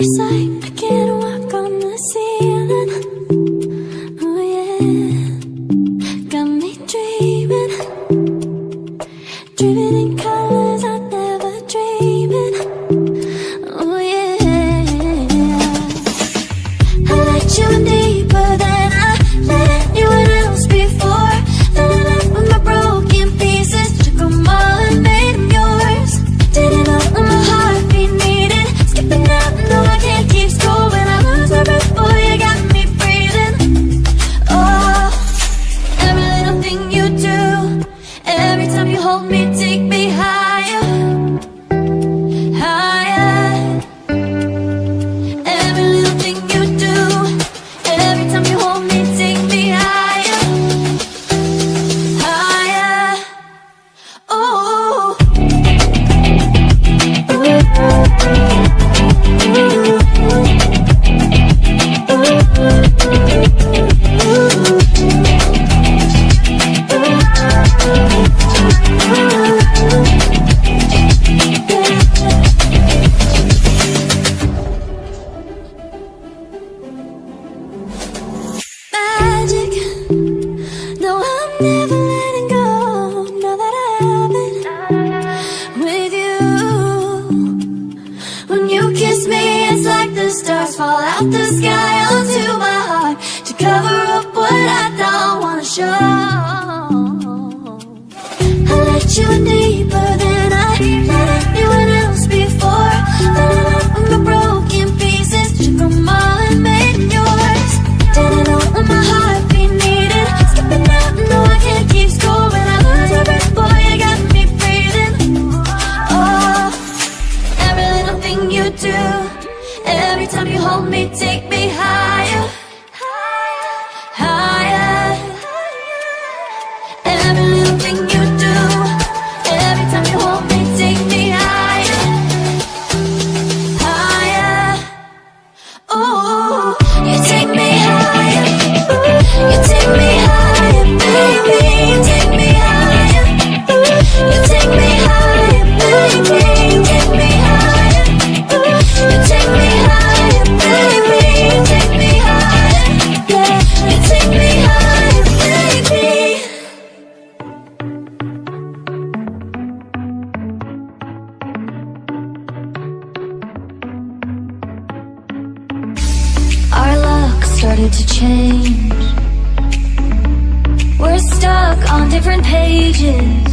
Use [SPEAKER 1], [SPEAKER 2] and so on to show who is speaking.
[SPEAKER 1] It's like I can't walk on the ceiling. Oh yeah, got me dreaming, dreaming in colors I never dreamed. Oh yeah, I let you in deeper than I let anyone else before. Filling up with my broken pieces, took them all and made them yours. Didn't know what my heartbeat needed, skipping out, no I can't keep score. When I lose my breath, boy, you got me breathing. Oh, every little thing you do, every time you hold me, take me higher, higher. Every little thing you do, every time you hold me, take me higher, higher. Oh, magic. No, I'm never letting go. Now that I have it with you. When you kiss me, it's like the stars fall out the sky onto my heart to cover up what I don't wanna show. I let you in deeper than I let anyone else before. Filling up with my broken pieces, took them all and made them yours. Didn't know what my heartbeat needed, skipping out, no I can't keep score. When I lose my breath, boy, you got me breathing. Oh, every little thing you do, every time you hold me, take me higher, higher. Every little thing you do, every time you hold me, take me higher, higher. Oh, you take me higher, you take me higher, baby, you take me higher, you take me higher, baby, you take me higher, you take me higher, baby, you take me higher, yeah, you take me higher, baby. Our luck started to change. We're stuck on different pages.